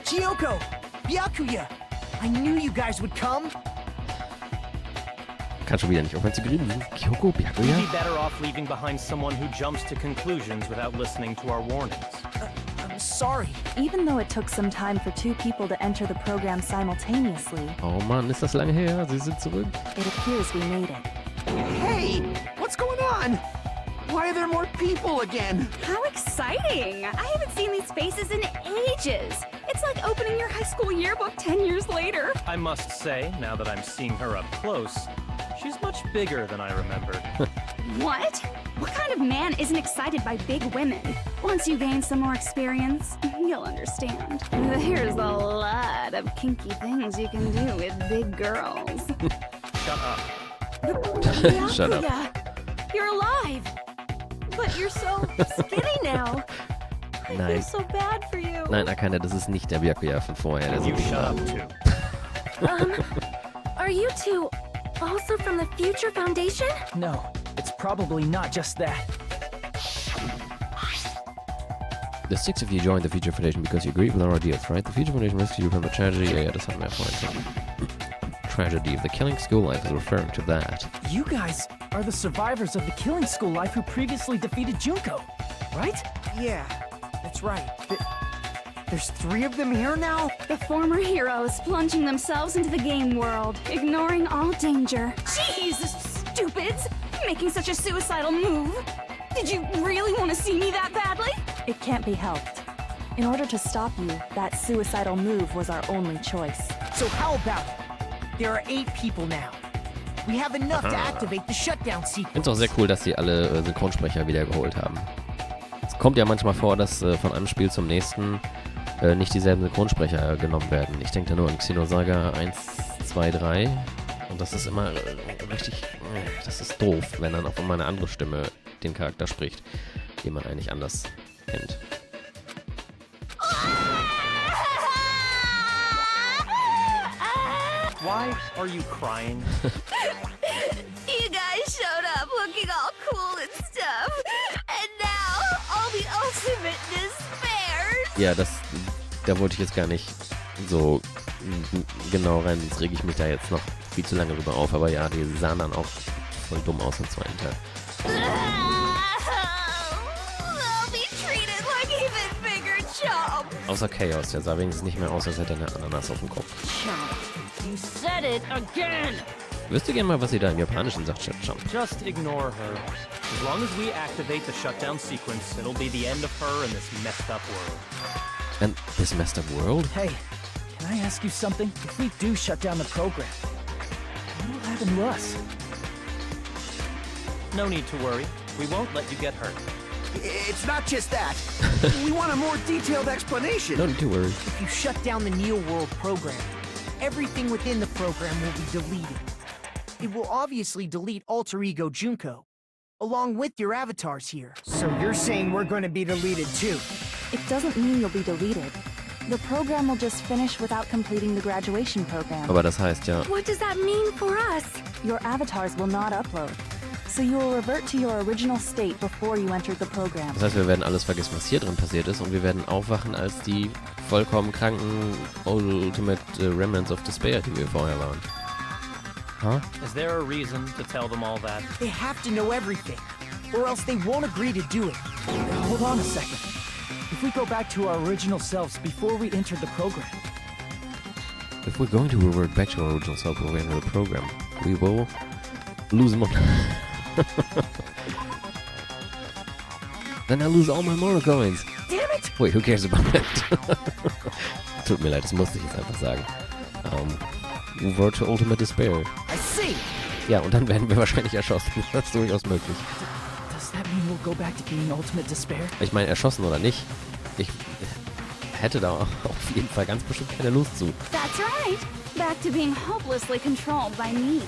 Kyoko! Byakuya! I knew you guys would come! Kann schon wieder nicht aufhören zu grinsen. Kyoko, Byakuya? We'd be better off leaving behind someone who jumps to conclusions without listening to our warnings. I'm sorry. Even though it took some time for two people to enter the program simultaneously, Oh Mann, ist das lange her? Sie sind zurück. it appears we made it. Hey! What's going on? Why are there more people again? How exciting! I haven't seen these faces in ages. It's like opening your high school yearbook 10 years later. I must say, now that I'm seeing her up close, she's much bigger than I remembered. What? What kind of man isn't excited by big women? Once you gain some more experience, you'll understand. There's a lot of kinky things you can do with big girls. Shut up. Shut up. Byakuya, you're alive! But you're so skinny now. I feel Nein. so bad for you. Nein, Akane, das ist nicht der Byakuya von vorher. Der You sieht shut up too. Are you two also from the Future Foundation? No, it's probably not just that. The six of you joined the Future Foundation because you agreed with our ideas, right? The Future Foundation rescued you from the tragedy. Ja, das hatten wir ja vorhin schon. Tragedy of the killing school life is referring to that. You guys are the survivors of the killing school life who previously defeated Junko, right? Yeah, that's right. There's 3 of them here now? The former heroes plunging themselves into the game world, ignoring all danger. Jeez, stupids! Making such a suicidal move. Did you really want to see me that badly? It can't be helped. In order to stop you, that suicidal move was our only choice. So how about it? There are 8 people now. We have enough to activate the shutdown Ich sequence. finde es auch sehr cool, dass sie alle Synchronsprecher wiedergeholt haben. Es kommt ja manchmal vor, dass von einem Spiel zum nächsten nicht dieselben Synchronsprecher genommen werden. Ich denke da nur an Xenosaga 1, 2, 3. Und das ist immer richtig... Das ist doof, wenn dann auf einmal eine andere Stimme den Charakter spricht, den man eigentlich anders kennt. Why are you crying? You guys showed up looking all cool and stuff, and now all the ultimate despairs. Ja, da wollte ich jetzt gar nicht so genau rein, sonst rege ich mich da jetzt noch viel zu lange drüber auf. Aber ja, die sahen dann auch voll dumm aus im zweiten Teil. They'll be treated like even bigger chumps. Außer Chaos, der sah wenigstens nicht mehr aus, als hätte er eine Ananas auf dem Kopf. You said it again. Wüsste gerne mal, was sie da im Japanischen sagt, Chef-Chump. Just ignore her. As long as we activate the shutdown sequence, it'll be the end of her in this messed up world. And this messed up world? Hey, can I ask you something? If we do shut down the program, what will happen to us? No need to worry. We won't let you get hurt. It's not just that. We want a more detailed explanation. No need to worry. If you shut down the Neo World program, everything within the program will be deleted. It will obviously delete Alter Ego Junko, along with your avatars here. So you're saying we're going to be deleted too? It doesn't mean you'll be deleted. The program will just finish without completing the graduation program. Aber das heißt ja, What does that mean for us? Your avatars will not upload. So you will revert to your original state before you entered the program. das heißt, wir werden alles vergessen, was hier drin passiert ist, und wir werden aufwachen als die vollkommen kranken Ultimate Remnants of Despair, die wir vorher waren. Huh? Is there a reason to tell them all that? They have to know everything, or else they won't agree to do it. Hold on a second. If we go back to our original selves before we entered the program, If we're going to revert back to our original self before we enter the program, we will lose more. Then I lose all my moral coins. damn it! Wait, who cares about that? Tut mir leid, das musste ich jetzt einfach sagen. Revert to Ultimate Despair. I see! Ja, und dann werden wir wahrscheinlich erschossen. Das ist durchaus möglich. Does that mean we'll go back to being Ultimate Despair? Ich meine, erschossen oder nicht, ich hätte da auf jeden Fall ganz bestimmt keine Lust zu. That's right. Back to being hopelessly controlled by me.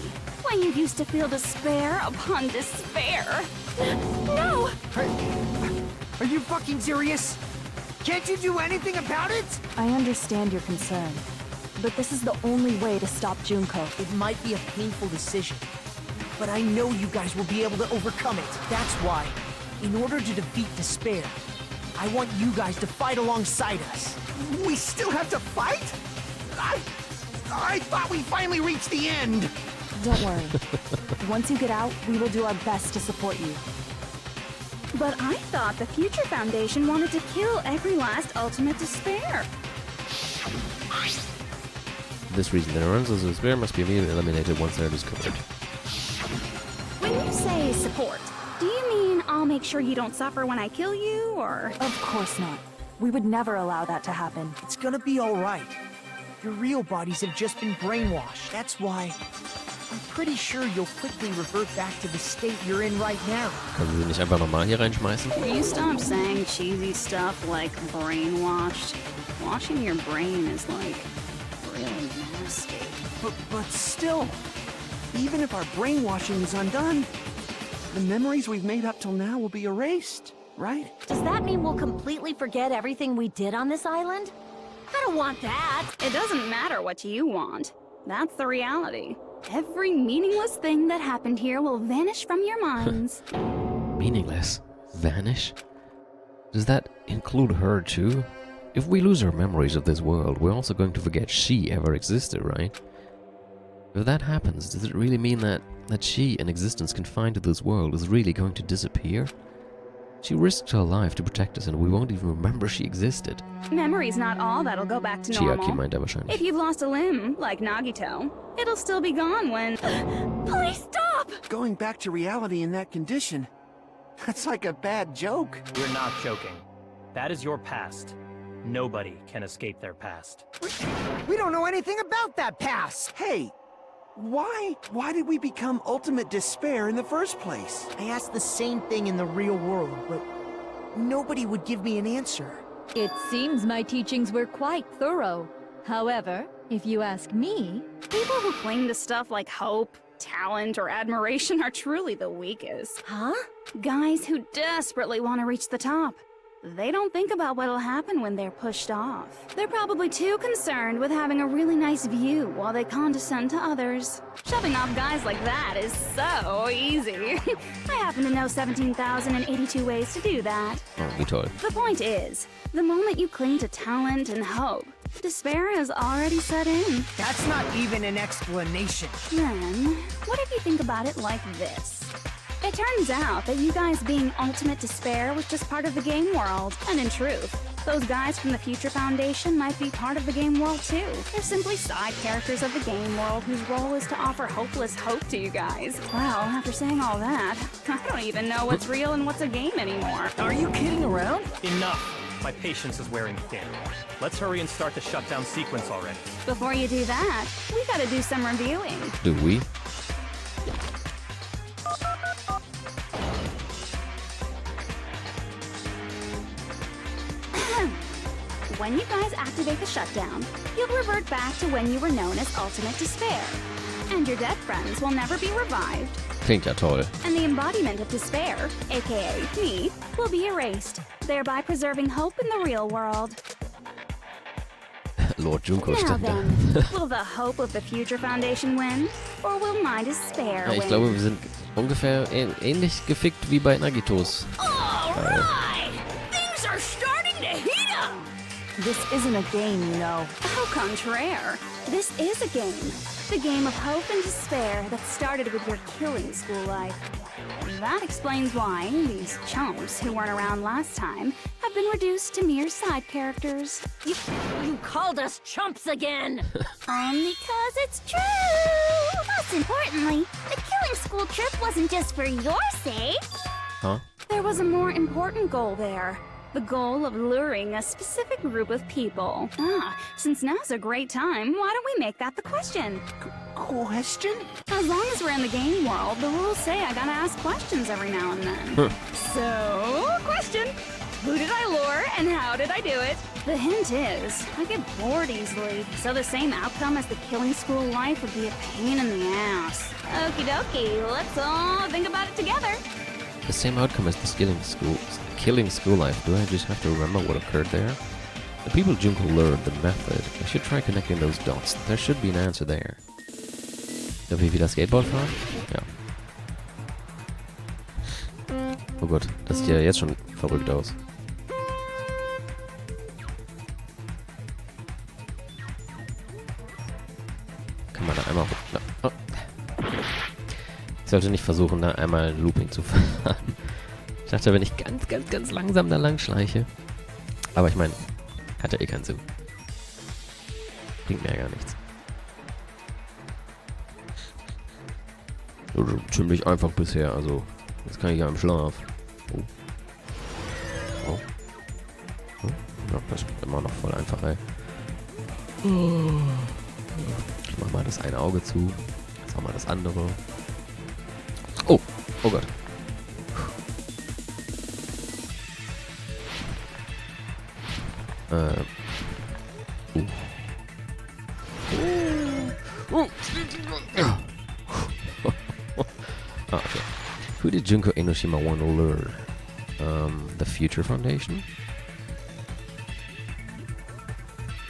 When you used to feel despair upon despair. No! Are you fucking serious? Can't you do anything about it? I understand your concern, but this is the only way to stop Junko. It might be a painful decision, but I know you guys will be able to overcome it. That's why, in order to defeat despair, I want you guys to fight alongside us. We still have to fight? I thought we finally reached the end. Don't worry. Once you get out, we will do our best to support you. But I thought the Future Foundation wanted to kill every last Ultimate Despair. For this reason, the runs of despair must be immediately eliminated once they are discovered. When you say support, do you mean I'll make sure you don't suffer when I kill you, or...? Of course not. We would never allow that to happen. It's gonna be all right. Your real bodies have just been brainwashed. That's why I'm pretty sure you'll quickly revert back to the state you're in right now. Können Sie nicht einfach nochmal hier reinschmeißen? Will you stop saying cheesy stuff like brainwashed? Washing your brain is like really nasty. But still, even if our brainwashing is undone, the memories we've made up till now will be erased, right? Does that mean we'll completely forget everything we did on this island? I don't want that. It doesn't matter what you want. That's the reality. Every meaningless thing that happened here will vanish from your minds. Meaningless? Vanish? Does that include her too? If we lose our memories of this world, we're also going to forget she ever existed, right? If that happens, does it really mean that she, an existence confined to this world, is really going to disappear? She risked her life to protect us and we won't even remember she existed. Memory's not all that'll go back to normal. Chiaki meint er wahrscheinlich. If you've lost a limb, like Nagito, it'll still be gone when... Please stop! Going back to reality in that condition, that's like a bad joke. We're not joking. That is your past. Nobody can escape their past. We don't know anything about that past! Hey, why did we become Ultimate Despair in the first place? I asked the same thing in the real world, but nobody would give me an answer. It seems my teachings were quite thorough. However, if you ask me, People who cling to stuff like hope, talent, or admiration are truly the weakest. huh? Guys who desperately want to reach the top. They don't think about what'll happen when they're pushed off. They're probably too concerned with having a really nice view while they condescend to others. Shoving off guys like that is so easy. I happen to know 17,082 ways to do that. Oh, wie toll. The point is, the moment you cling to talent and hope, despair has already set in. That's not even an explanation. Then, what if you think about it like this? It turns out that you guys being Ultimate Despair was just part of the game world. And in truth, those guys from the Future Foundation might be part of the game world too. They're simply side characters of the game world whose role is to offer hopeless hope to you guys. Well, after saying all that, I don't even know what's real and what's a game anymore. Are you kidding around? Enough! My patience is wearing thin. Let's hurry and start the shutdown sequence already. Before you do that, we gotta do some reviewing. Do we? When you guys activate the shutdown, you'll revert back to when you were known as Ultimate Despair. And your dead friends will never be revived. Klingt ja toll. And the embodiment of despair, aka me, will be erased, thereby preserving hope in the real world. Lord Junko Now stand da. then, will the hope of the Future Foundation win? Or will my despair Ja, ich win? glaube, wir sind ungefähr ähnlich gefickt wie bei Nagitos. Alright! Things are starting to heat up! This isn't a game, you know. Au contraire. This is a game. The game of hope and despair that started with your killing school life. That explains why these chumps who weren't around last time have been reduced to mere side characters. You called us chumps again! Because it's true! Most importantly, the killing school trip wasn't just for your sake. Huh? There was a more important goal there. The goal of luring a specific group of people. Since now's a great time, why don't we make that the question? Question? As long as we're in the game world, the rules say I gotta ask questions every now and then. So, question. Who did I lure and how did I do it? The hint is, I get bored easily, so the same outcome as the killing school life would be a pain in the ass. Okie dokie, let's all think about it together. The same outcome as the killing school life. Do I just have to remember what occurred there? The people Junko learned the method. I should try connecting those dots. There should be an answer there. Darf ich wieder Skateboard fahren? Ja. Oh Gott, das sieht ja jetzt schon verrückt aus. kann man da einmal... Oh. Ich sollte nicht versuchen, da einmal Looping zu fahren. Ich dachte, wenn ich ganz langsam da lang schleiche. Aber ich meine, hat ja eh keinen Sinn. Bringt mir ja gar nichts. So, ziemlich einfach bisher, also das kann ich ja im Schlaf. Oh. Oh. Oh. Ja, das ist immer noch voll einfach, ey. Ich mach mal das eine Auge zu. Jetzt auch mal das andere. Oh, oh Gott. Okay. Who did Junko Enoshima want to lure? The Future Foundation?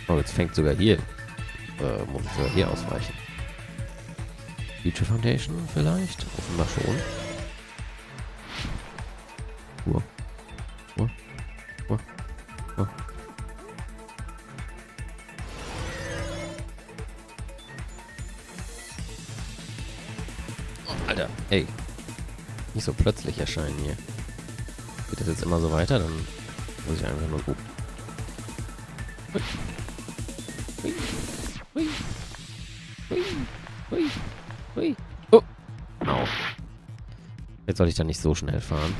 Oh, jetzt fängt sogar hier. Muss ich sogar hier ausweichen. Future Foundation vielleicht? Offenbar schon. Oh, Alter, ey. Nicht so plötzlich erscheinen hier. Geht das jetzt immer so weiter? Dann muss ich einfach nur gucken. Hui. Oh. Au. Jetzt soll ich da nicht so schnell fahren.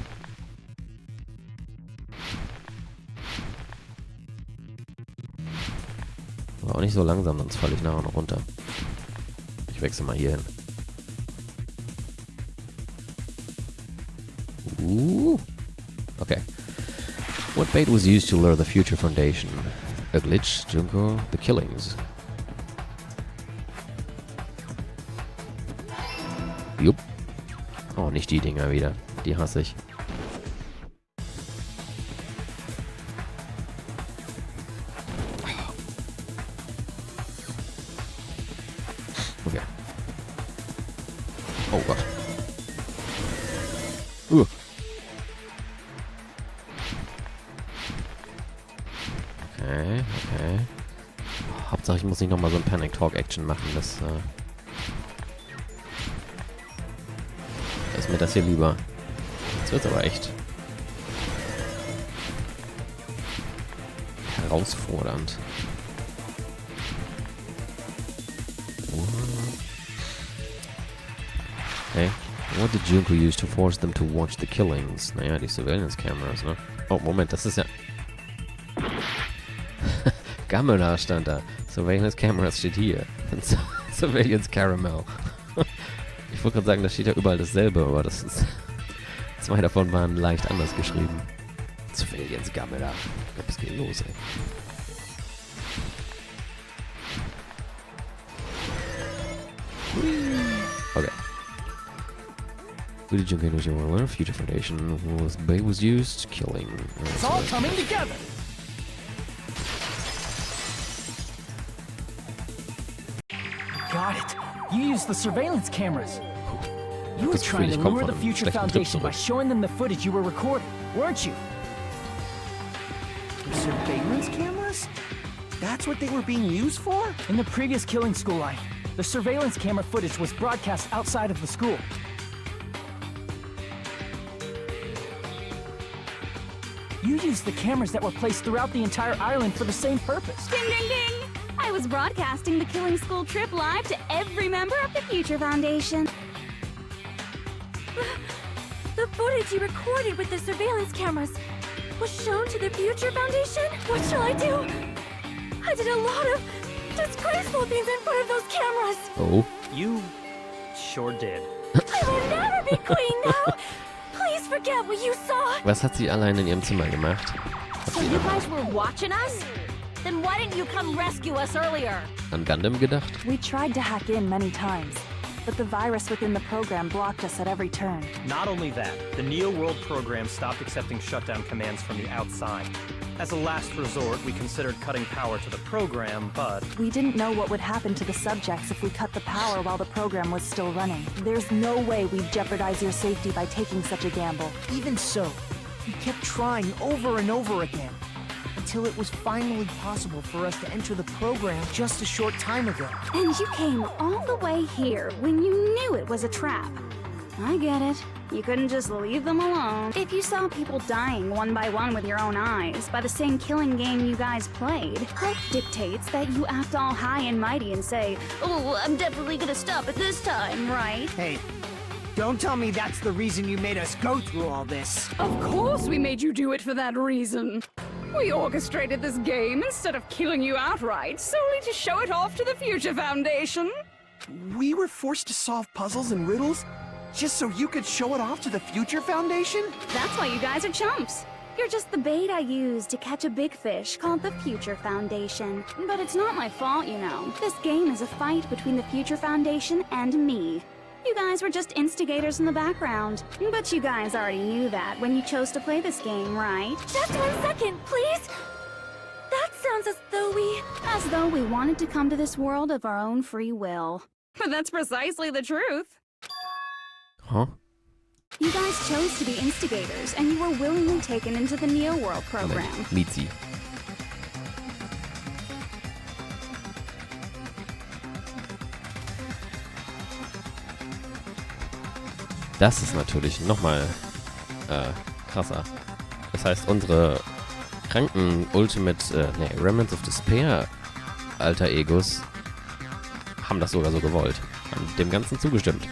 Aber auch nicht so langsam, sonst falle ich nachher noch runter. Ich wechsle mal hier hin. Okay. What bait was used to lure the Future Foundation? A glitch, Junko, the killings. Jupp. Oh, nicht die Dinger wieder. Die hasse ich. Okay. Oh Gott. Okay. Hauptsache, ich muss nicht nochmal so ein Panic Talk Action machen. Das ist mir das hier lieber. Jetzt wird's aber echt herausfordernd. Okay. What did Junko use to force them to watch the killings? Naja, die Surveillance Cameras, ne? Oh, Moment, das ist ja... Gamela stand da. Surveillance Cameras steht hier. Surveillance Caramel. Ich wollte gerade sagen, da steht ja überall dasselbe, aber das ist... Zwei davon waren leicht anders geschrieben. Surveillance Gamela. Ich glaube, es geht los, ey. Okay. Who did Junko Enoshima Future Foundation was used killing. It's all coming together. Got it. You used the surveillance cameras. You were trying to lure the Future Foundation by showing them the footage you were recording, weren't you? Surveillance cameras? That's what they were being used for? In the previous killing school line, the surveillance camera footage was broadcast outside of the school. You used the cameras that were placed throughout the entire island for the same purpose. Ding, ding, ding! I was broadcasting the Killing School trip live to every member of the Future Foundation. The footage you recorded with the surveillance cameras was shown to the Future Foundation? What shall I do? I did a lot of disgraceful things in front of those cameras. Oh. You sure did. I will never be queen now. Please forget what you saw. Was hat sie allein in ihrem Zimmer gemacht? So you guys were watching us? Then why didn't you come rescue us earlier? An Gundam gedacht? We tried to hack in many times, but the virus within the program blocked us at every turn. Not only that, the Neo World program stopped accepting shutdown commands from the outside. As a last resort, we considered cutting power to the program, but... We didn't know what would happen to the subjects if we cut the power while the program was still running. There's no way we'd jeopardize your safety by taking such a gamble. Even so, we kept trying over and over again, until it was finally possible for us to enter the program just a short time ago. And you came all the way here when you knew it was a trap. I get it. You couldn't just leave them alone. If you saw people dying one by one with your own eyes by the same killing game you guys played, hope dictates that you act all high and mighty and say, "Oh, I'm definitely gonna stop it this time," right? Hey, don't tell me that's the reason you made us go through all this. Of course we made you do it for that reason. We orchestrated this game instead of killing you outright, solely to show it off to the Future Foundation. We were forced to solve puzzles and riddles just so you could show it off to the Future Foundation? That's why you guys are chumps. You're just the bait I used to catch a big fish called the Future Foundation. But it's not my fault, you know. This game is a fight between the Future Foundation and me. You guys were just instigators in the background. But you guys already knew that when you chose to play this game, right? Just 1 second, please. That sounds as though we wanted to come to this world of our own free will. But that's precisely the truth. Huh? You guys chose to be instigators, and you were willingly taken into the Neo World program. Mizi. Das ist natürlich nochmal krasser. Das heißt, unsere kranken Remnants of Despair Alter Egos haben das sogar so gewollt. Haben dem Ganzen zugestimmt.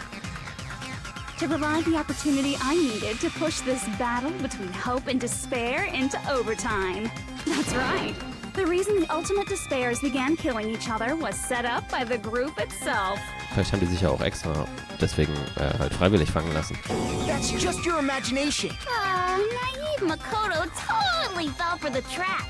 To provide the opportunity I needed to push this battle between hope and despair into overtime. That's right. The reason the ultimate despairs began killing each other was set up by the group itself. Vielleicht haben die sich ja auch extra deswegen halt freiwillig fangen lassen. That's just your imagination. Naive Makoto totally fell for the trap.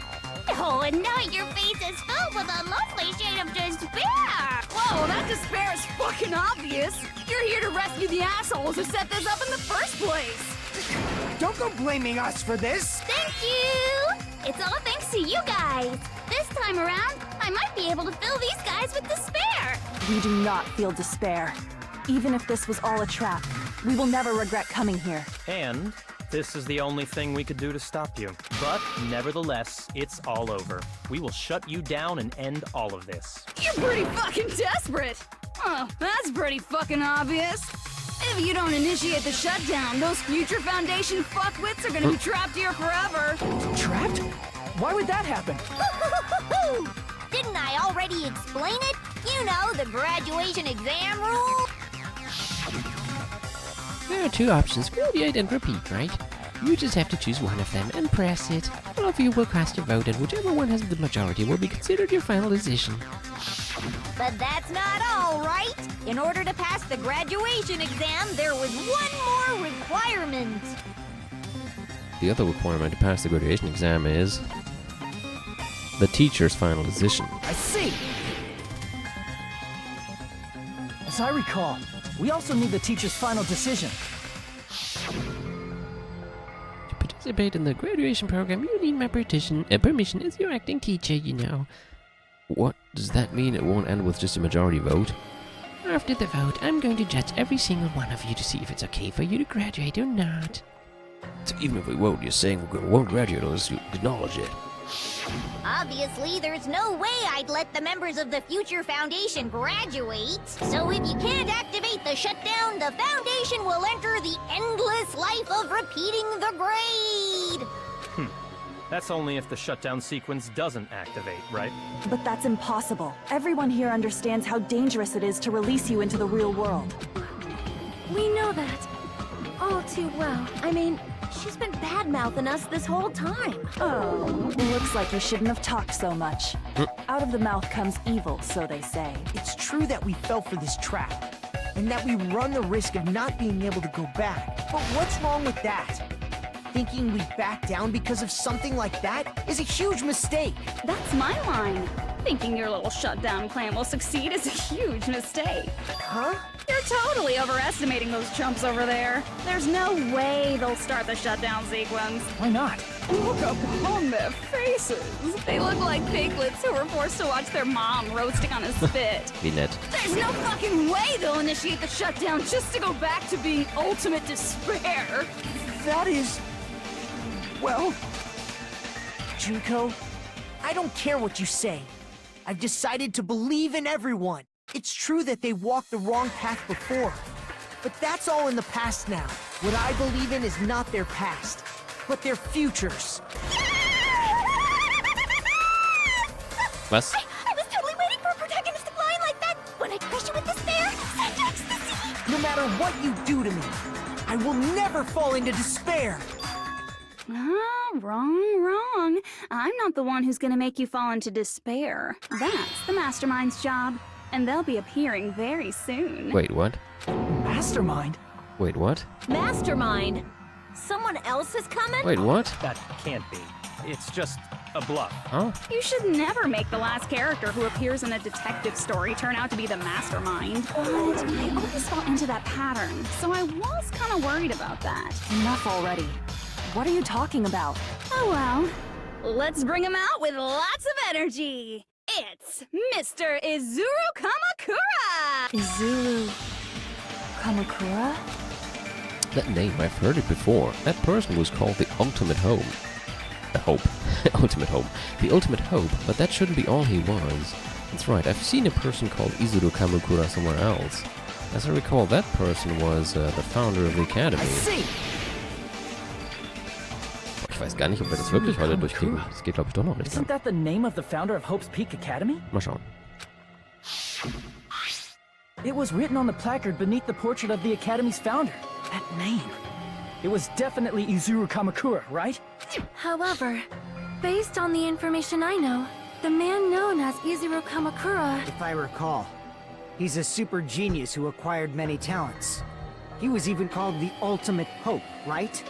Oh, and now your face is filled with a lovely shade of despair. Whoa, that despair is fucking obvious. You're here to rescue the assholes who set this up in the first place. Don't go blaming us for this. Thank you. It's all thanks to you guys. This time around, I might be able to fill these guys with despair. We do not feel despair. Even if this was all a trap, we will never regret coming here. And this is the only thing we could do to stop you. But nevertheless, it's all over. We will shut you down and end all of this. You're pretty fucking desperate. Oh, that's pretty fucking obvious. If you don't initiate the shutdown, those Future Foundation fuckwits are gonna be trapped here forever. Trapped? Why would that happen? Didn't I already explain it? You know, the graduation exam rule. There are two options, graduate and repeat, right? You just have to choose one of them and press it. All of you will cast your vote, and whichever one has the majority will be considered your final decision. But that's not all, right? In order to pass the graduation exam, there was one more requirement. The other requirement to pass the graduation exam is the teacher's final decision. I see. As I recall, we also need the teacher's final decision. To participate in the graduation program, you need my permission as your acting teacher, you know. What does that mean? It won't end with just a majority vote? After the vote, I'm going to judge every single one of you to see if it's okay for you to graduate or not. So even if we vote, you're saying we won't graduate unless you acknowledge it. Obviously, there's no way I'd let the members of the Future Foundation graduate. So if you can't activate the shutdown, the Foundation will enter the endless life of repeating the grade. That's only if the shutdown sequence doesn't activate, right? But that's impossible. Everyone here understands how dangerous it is to release you into the real world. We know that all too well. I mean, she's been bad-mouthing us this whole time. Oh, looks like you shouldn't have talked so much. Out of the mouth comes evil, so they say. It's true that we fell for this trap, and that we run the risk of not being able to go back. But what's wrong with that? Thinking we back down because of something like that is a huge mistake. That's my line. Thinking your little shutdown plan will succeed is a huge mistake. Huh? You're totally overestimating those chumps over there. There's no way they'll start the shutdown sequence. Why not? Look upon their faces. They look like piglets who were forced to watch their mom roasting on a spit. Wie nett. There's no fucking way they'll initiate the shutdown just to go back to being ultimate despair. That is... well... Junko, I don't care what you say. I've decided to believe in everyone. It's true that they walked the wrong path before, but that's all in the past now. What I believe in is not their past, but their futures. Was? I was totally waiting for a protagonist to fly like that. When I crush you with despair, such ecstasy. No matter what you do to me, I will never fall into despair. Wrong. I'm not the one who's gonna make you fall into despair. That's the Mastermind's job, and they'll be appearing very soon. Wait, what? Mastermind? Wait, what? Mastermind. Someone else is coming? Wait, what? That can't be. It's just a bluff. Huh? You should never make the last character who appears in a detective story turn out to be the Mastermind. But I always fall into that pattern, so I was kind of worried about that. Enough already. What are you talking about? Oh well, let's bring him out with lots of energy. It's Mr. Izuru Kamukura! Izuru Kamukura? That name, I've heard it before. That person was called the Ultimate Hope. Ultimate Hope. The Ultimate Hope, but that shouldn't be all he was. That's right, I've seen a person called Izuru Kamukura somewhere else. As I recall, that person was the founder of the Academy. Ich weiß gar nicht, ob wir das wirklich heute durchkriegen. Das geht, glaube ich, doch noch nicht. Isn't that the name of the founder of Hope's Peak Academy? Mal schauen. It was written on the placard beneath the portrait of the Academy's founder. That name. It was definitely Izuru Kamukura, right? However, based on the information I know, the man known as Izuru Kamukura... If I recall, he's a super genius who acquired many talents. He was even called the Ultimate Hope, right?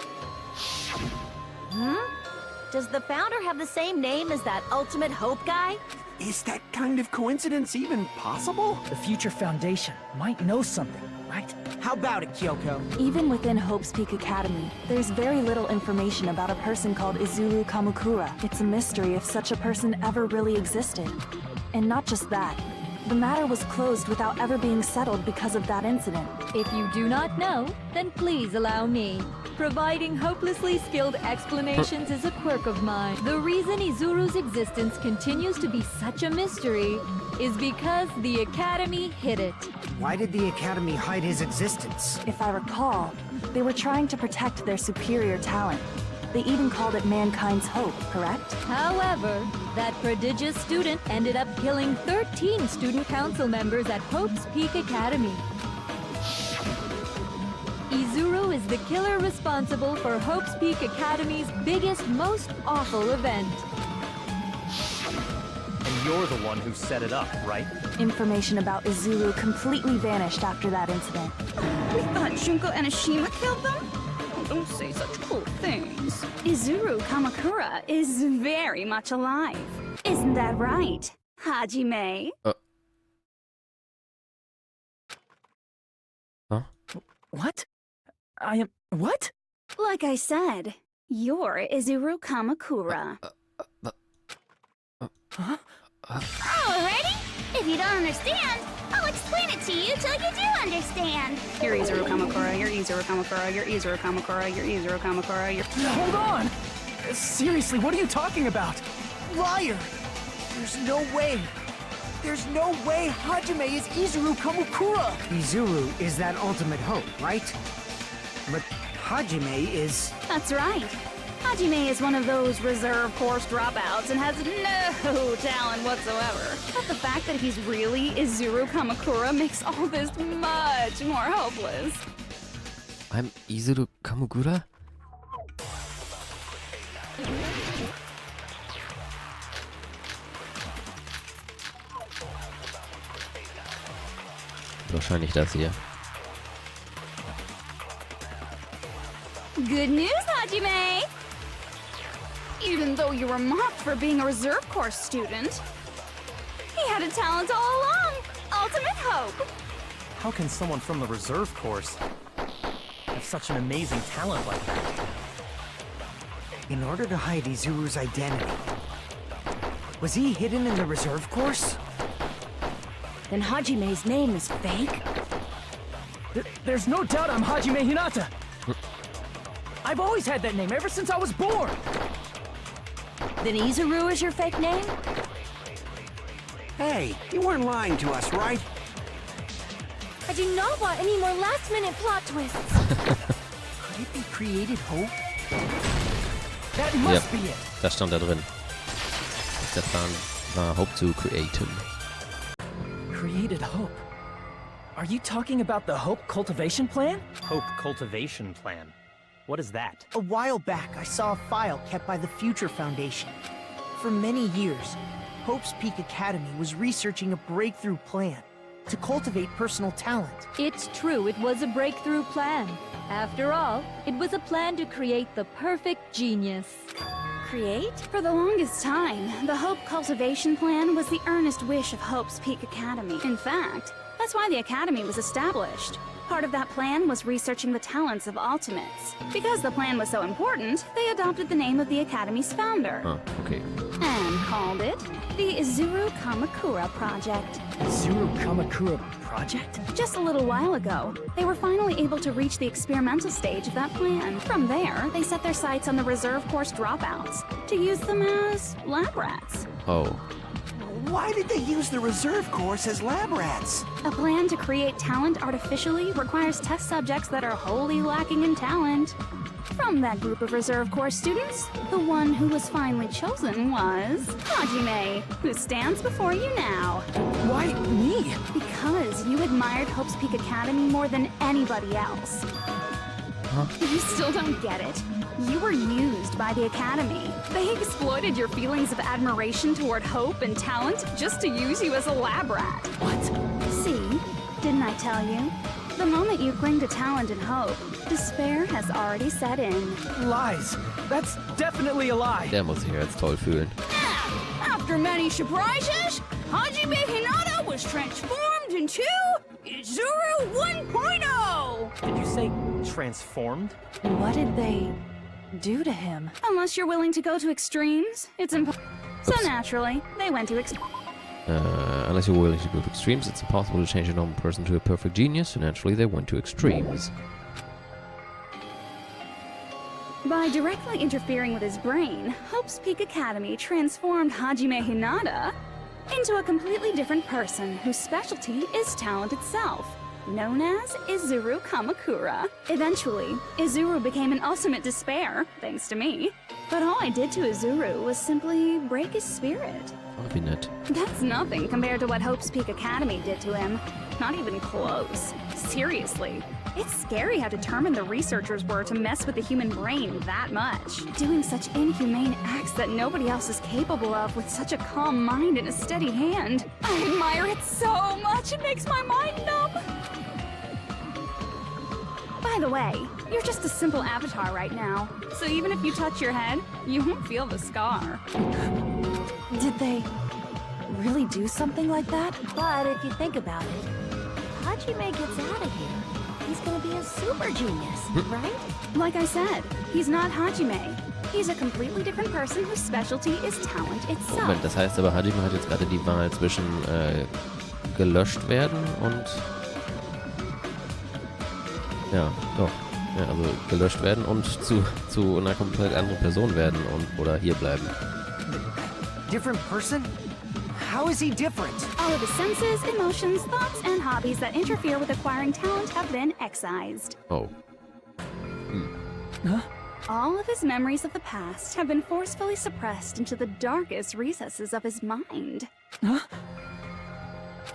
Does the founder have the same name as that Ultimate Hope guy? Is that kind of coincidence even possible? The Future Foundation might know something, right? How about it, Kyoko? Even within Hope's Peak Academy, there's very little information about a person called Izuru Kamukura. It's a mystery if such a person ever really existed. And not just that. The matter was closed without ever being settled because of that incident. If you do not know, then please allow me. Providing hopelessly skilled explanations is a quirk of mine. The reason Izuru's existence continues to be such a mystery is because the Academy hid it. Why did the Academy hide his existence? If I recall, they were trying to protect their superior talent. They even called it mankind's hope, correct? However, that prodigious student ended up killing 13 student council members at Hope's Peak Academy. Izuru is the killer responsible for Hope's Peak Academy's biggest, most awful event. And you're the one who set it up, right? Information about Izuru completely vanished after that incident. We thought Junko and Ashima killed them? Oh, don't say such cruel things. Izuru Kamukura is very much alive. Isn't that right, Hajime? Huh? What? What? Like I said, you're Izuru Kamukura. Huh? Alrighty? If you don't understand, I'll explain it to you till you do understand. You're Izuru Kamukura, you're Izuru Kamukura, you're Izuru Kamukura, you're Izuru Kamukura, you're... Hold on! Seriously, what are you talking about? Liar! There's no way! There's no way Hajime is Izuru Kamukura! Izuru is that Ultimate Hope, right? But Hajime is... That's right. Hajime is one of those reserve course dropouts and has no talent whatsoever. But the fact that he's really Izuru Kamukura makes all this much more hopeless. I'm Izuru Kamukura? Wahrscheinlich das hier. Good news, Hajime! Even though you were mocked for being a reserve course student, he had a talent all along! Ultimate Hope! How can someone from the reserve course have such an amazing talent like that? In order to hide Izuru's identity, was he hidden in the reserve course? Then Hajime's name is fake? There's no doubt I'm Hajime Hinata! I've always had that name ever since I was born! Then Izuru is your fake name? Hey, you weren't lying to us, right? I do not want any more last-minute plot twists. Could it be created hope? That must be it. Das stand da drin. Dass der Plan war, Hope zu createn. Created hope. Are you talking about the Hope Cultivation Plan? Hope Cultivation Plan. What is that? A while back, I saw a file kept by the Future Foundation. For many years, Hope's Peak Academy was researching a breakthrough plan to cultivate personal talent. It's true, it was a breakthrough plan. After all, it was a plan to create the perfect genius. Create? For the longest time, the Hope Cultivation Plan was the earnest wish of Hope's Peak Academy. In fact, that's why the Academy was established. Part of that plan was researching the talents of Ultimates. Because the plan was so important, they adopted the name of the Academy's founder. Ah, okay. And called it the Izuru Kamukura Project. Izuru Kamukura Project? Just a little while ago, they were finally able to reach the experimental stage of that plan. From there, they set their sights on the reserve course dropouts to use them as lab rats. Oh. Why did they use the reserve course as lab rats? A plan to create talent artificially requires test subjects that are wholly lacking in talent. From that group of reserve course students, the one who was finally chosen was Hajime, who stands before you now. Why me? Because you admired Hope's Peak Academy more than anybody else. Huh? You still don't get it. You were used by the Academy. They exploited your feelings of admiration toward hope and talent just to use you as a lab rat. What? See? Didn't I tell you? The moment you cling to talent and hope, despair has already set in. Lies. That's definitely a lie. Der muss sich jetzt toll fühlen. After many surprises, Hajime Hinata was transformed into Izuru 1.0! Did you say transformed? What did they do to him? Unless you're willing to go to extremes, it's impossible. So naturally, they went to Unless you're willing to go to extremes, it's impossible to change a normal person to a perfect genius, so naturally they went to extremes. By directly interfering with his brain, Hope's Peak Academy transformed Hajime Hinata into a completely different person whose specialty is talent itself, known as Izuru Kamukura. Eventually, Izuru became an ultimate despair, thanks to me. But all I did to Izuru was simply break his spirit. Oh, wie nett. That's nothing compared to what Hope's Peak Academy did to him. Not even close. Seriously. It's scary how determined the researchers were to mess with the human brain that much. Doing such inhumane acts that nobody else is capable of with such a calm mind and a steady hand. I admire it so much, it makes my mind numb. By the way, you're just a simple avatar right now. So even if you touch your head, you won't feel the scar. Did they really do something like that? But if you think about it, if Hajime gets out of here, he's gonna be a super genius, right? Like I said, he's not Hajime. He's a completely different person whose specialty is talent itself. Moment, das heißt aber, Hajime hat jetzt gerade die Wahl zwischen gelöscht werden und... Ja, doch. Ja, also gelöscht werden und zu einer komplett anderen Person werden und oder hier bleiben. Different person? How is he different? All of his senses, emotions, thoughts, and hobbies that interfere with acquiring talent have been excised. Oh. Huh? All of his memories of the past have been forcefully suppressed into the darkest recesses of his mind. Huh?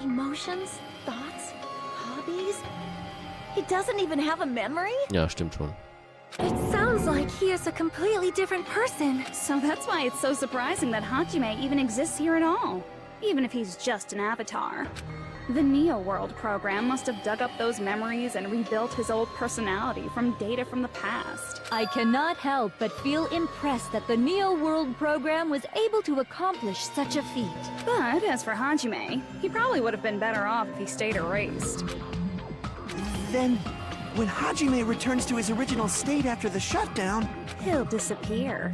Emotions? Thoughts? Hobbies? He doesn't even have a memory? Ja, stimmt schon. It sounds like he is a completely different person. So that's why it's so surprising that Hajime even exists here at all, even if he's just an avatar. The Neo World program must have dug up those memories and rebuilt his old personality from data from the past. I cannot help but feel impressed that the Neo World program was able to accomplish such a feat. But as for Hajime, he probably would have been better off if he stayed erased. Then, when Hajime returns to his original state after the shutdown... He'll disappear.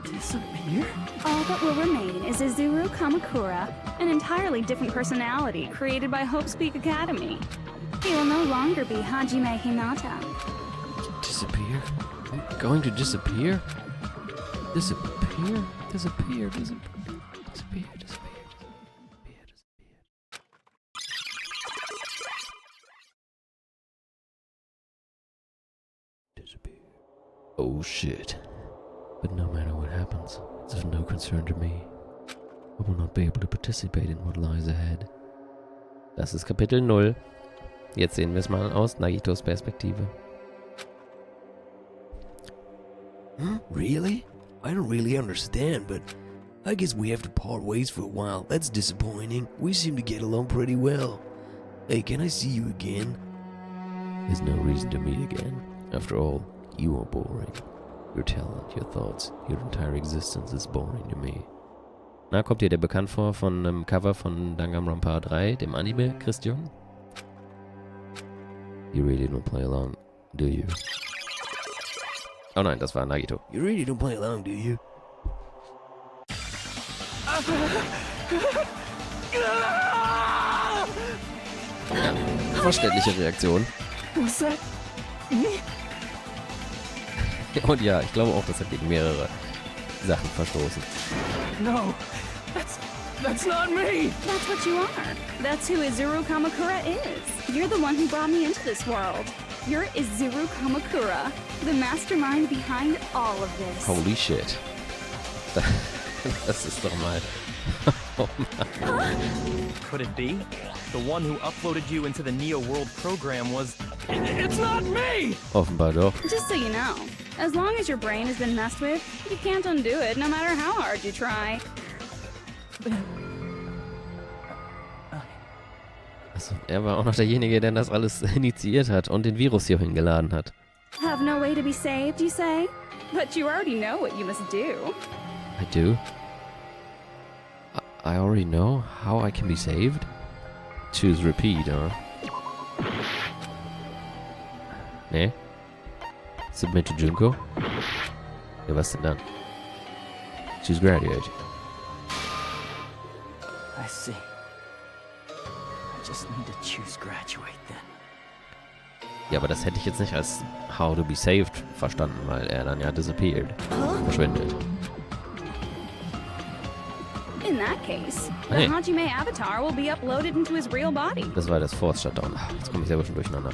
Disappear? All that will remain is Izuru Kamukura, an entirely different personality created by Hope's Peak Academy. He will no longer be Hajime Hinata. Disappear? I'm going to disappear? Disappear? Disappear. Oh shit. But no matter what happens, it's of no concern to me. I will not be able to participate in what lies ahead. Das ist Kapitel 0. Jetzt sehen wir es mal aus Nagitos Perspektive. Really? I don't really understand, but I guess we have to part ways for a while. That's disappointing. We seem to get along pretty well. Hey, can I see you again? There's no reason to meet again. After all, you are boring. Your talent, your thoughts, your entire existence is boring to me. Na, kommt dir der bekannt vor von einem Cover von Danganronpa 3, dem Anime, Christian? You really don't play along, do you? Oh nein, das war Nagito. You really don't play along, do you? Ja, verständliche Reaktion. Was that? Me? Und ja, ich glaube auch, das hat gegen mehrere Sachen verstoßen. No, that's not me. That's what you are. That's who Izuru Kamukura is. You're the one who brought me into this world. You're Izuru Kamukura, the mastermind behind all of this. Holy shit. Das ist doch mal... Oh Mann. Could it be? The one who uploaded you into the Neo World program was... It's not me! Offenbar doch. Just so you know, as long as your brain has been messed with, you can't undo it no matter how hard you try. Also, er war auch noch derjenige, der das alles initiiert hat und den Virus hier hingeladen hat. Have no way to be saved, you say? But you already know what you must do. I do? I already know how I can be saved? Choose repeat, huh? Nee? Submit to Junko? Ja, was denn dann? Choose graduate. I see. I just need to choose graduate then. Ja, aber das hätte ich jetzt nicht als how to be saved verstanden, weil er dann ja disappeared. Verschwindet. In that case, the Hey. Hajime avatar will be uploaded into his real body. Das war das Force Shutdown. Jetzt komme ich selber schon durcheinander.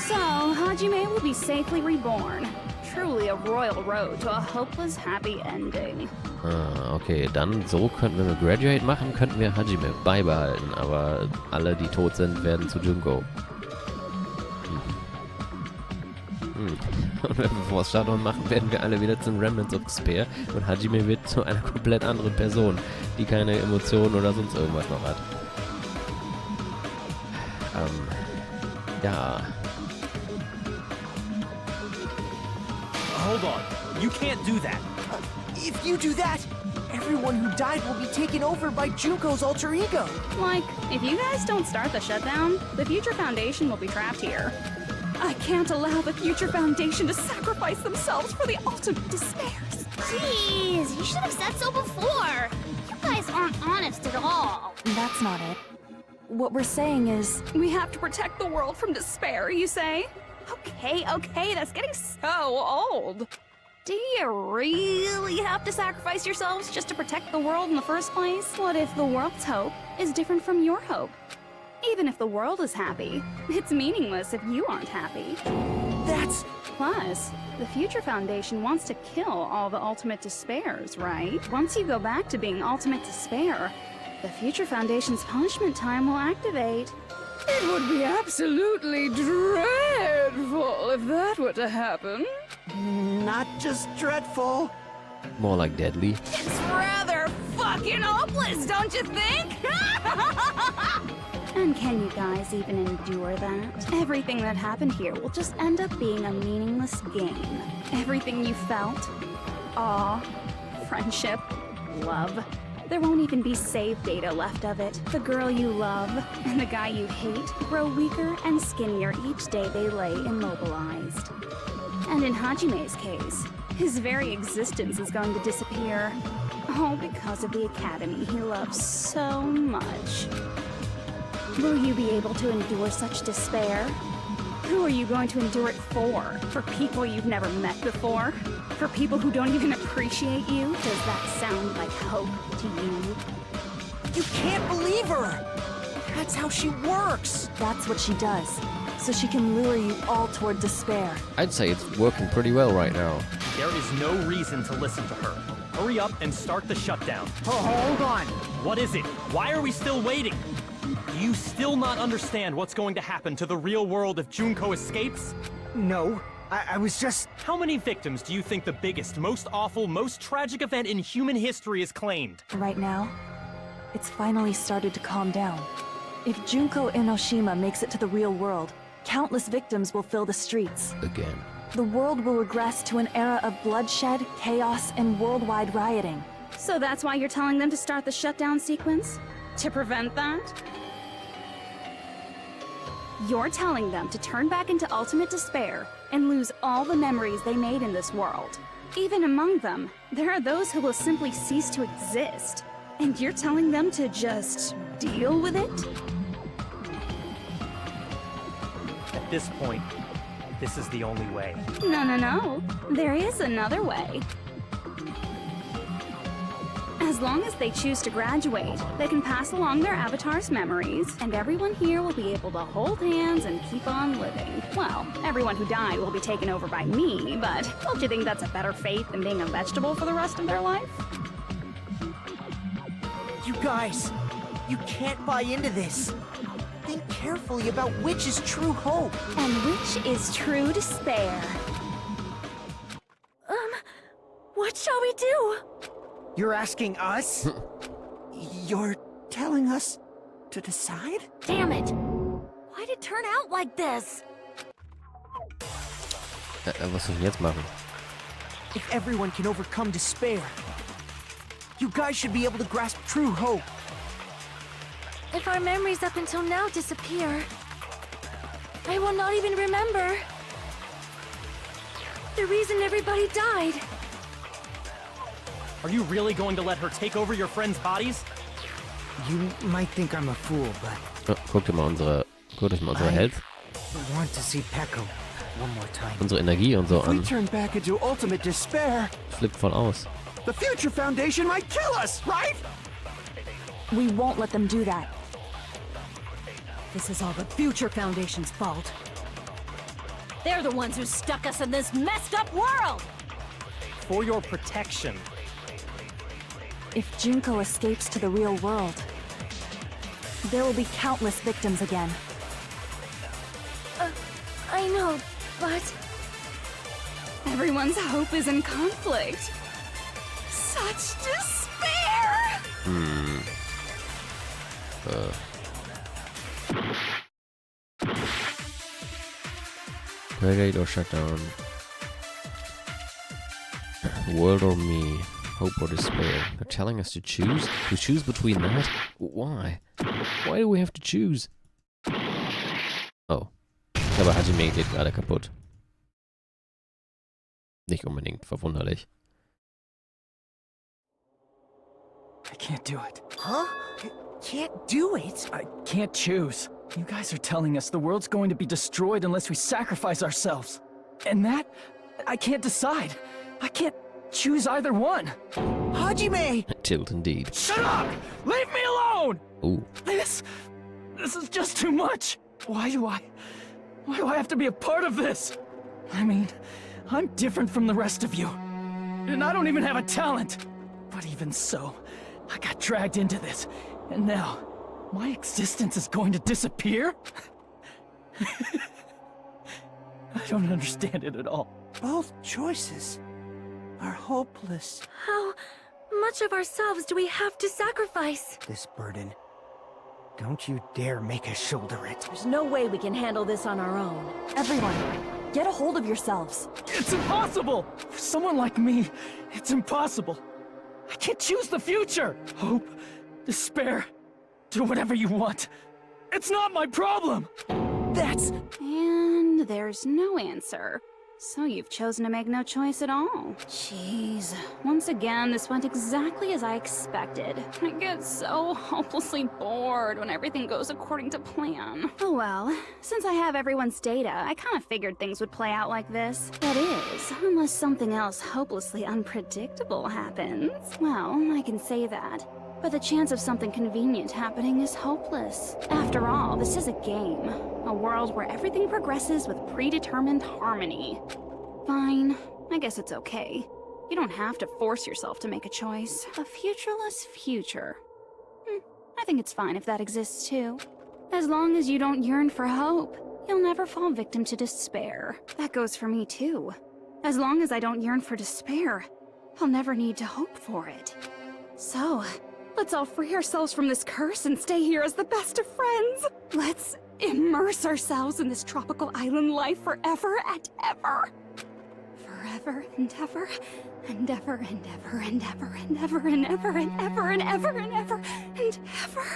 So, Hajime will be safely reborn. Truly a royal road to a hopeless happy ending. Ah, okay, dann so könnten wir mit Graduate machen, könnten wir Hajime beibehalten, aber alle, die tot sind, werden zu Junko. Und wenn wir Force Shutdown machen, werden wir alle wieder zum Remnants of Despair und Hajime wird zu einer komplett anderen Person, die keine Emotionen oder sonst irgendwas noch hat. Ja. Hold on. You can't do that. If you do that, everyone who died will be taken over by Junko's alter ego. Like, if you guys don't start the shutdown, the Future Foundation will be trapped here. I can't allow the Future Foundation to sacrifice themselves for the ultimate despairs. Jeez, you should have said so before. You guys aren't honest at all. That's not it. What we're saying is, We have to protect the world from despair, you say? Okay, that's getting so old. Do you really have to sacrifice yourselves just to protect the world in the first place? What if the world's hope is different from your hope? Even if the world is happy, it's meaningless if you aren't happy. That's... Plus, the Future Foundation wants to kill all the ultimate despairs, right? Once you go back to being ultimate despair, the Future Foundation's punishment time will activate. It would be absolutely dreadful if that were to happen. Not just dreadful. More like deadly. It's rather fucking hopeless, don't you think? And can you guys even endure that? Everything that happened here will just end up being a meaningless game. Everything you felt, awe, friendship, love. There won't even be save data left of it. The girl you love and the guy you hate grow weaker and skinnier each day they lay immobilized. And in Hajime's case, his very existence is going to disappear. All because of the academy he loves so much. Will you be able to endure such despair? Who are you going to endure it for? For people you've never met before? For people who don't even appreciate you? Does that sound like hope to you? You can't believe her! That's how she works! That's what she does, so she can lure you all toward despair. I'd say it's working pretty well right now. There is no reason to listen to her. Hurry up and start the shutdown. Oh, hold on! What is it? Why are we still waiting? Do you still not understand what's going to happen to the real world if Junko escapes? No, I was just... How many victims do you think the biggest, most awful, most tragic event in human history has claimed? Right now, it's finally started to calm down. If Junko Enoshima makes it to the real world, countless victims will fill the streets. Again. The world will regress to an era of bloodshed, chaos, and worldwide rioting. So that's why you're telling them to start the shutdown sequence? To prevent that? You're telling them to turn back into ultimate despair and lose all the memories they made in this world. Even among them, there are those who will simply cease to exist. And you're telling them to just deal with it? At this point, this is the only way. No. There is another way. As long as they choose to graduate, they can pass along their avatar's memories, and everyone here will be able to hold hands and keep on living. Well, everyone who died will be taken over by me, but don't you think that's a better fate than being a vegetable for the rest of their life? You guys, you can't buy into this. Think carefully about which is true hope. And which is true despair. What shall we do? You're asking us? You're telling us to decide? Damn it! Why'd it turn out like this? Was soll ich denn jetzt machen? If everyone can overcome despair, you guys should be able to grasp true hope. If our memories up until now disappear, I will not even remember the reason everybody died. Are you really going to let her take over your friends' bodies? You might think I'm a fool, but Oh, guckt euch mal unsere Health, I want to see Peko one more time. unsere Energie und so If we an. turn back into ultimate despair, Flippt voll aus. the Future Foundation might kill us, right? We won't let them do that. This is all the Future Foundation's fault. They're the ones who stuck us in this messed up world! For your protection. If Junko escapes to the real world, there will be countless victims again. I know, but... Everyone's hope is in conflict. Such despair! Graduate or shut down. World or me. Hope or despair. They're telling us to choose? To choose between that? Why? Why do we have to choose? Oh. Aber Hajime geht gerade kaputt. Nicht unbedingt verwunderlich. I can't do it. Huh? You can't do it? I can't choose. You guys are telling us the world's going to be destroyed unless we sacrifice ourselves. And that, I can't decide. I can't choose either one. Hajime! Tilt indeed. Shut up! Leave me alone! Ooh. This is just too much. Why do I have to be a part of this? I mean, I'm different from the rest of you. And I don't even have a talent. But even so, I got dragged into this. And now, my existence is going to disappear? I don't understand it at all. Both choices are hopeless. How much of ourselves do we have to sacrifice? This burden. Don't you dare make us shoulder it. There's no way we can handle this on our own. Everyone, get a hold of yourselves. It's impossible! For someone like me, it's impossible. I can't choose the future! Hope, despair, do whatever you want. It's not my problem! That's... And there's no answer. So you've chosen to make no choice at all. Jeez. Once again, this went exactly as I expected. I get so hopelessly bored when everything goes according to plan. Oh well, since I have everyone's data, I kind of figured things would play out like this. That is, unless something else hopelessly unpredictable happens. Well, I can say that. But the chance of something convenient happening is hopeless. After all, this is a game. A world where everything progresses with predetermined harmony. Fine. I guess it's okay. You don't have to force yourself to make a choice. A futureless future. I think it's fine if that exists too. As long as you don't yearn for hope, you'll never fall victim to despair. That goes for me too. As long as I don't yearn for despair, I'll never need to hope for it. So, let's all free ourselves from this curse and stay here as the best of friends. Let's immerse ourselves in this tropical island life forever and ever. Forever and ever, and ever and ever and ever and ever and ever and ever and ever and ever and ever and ever.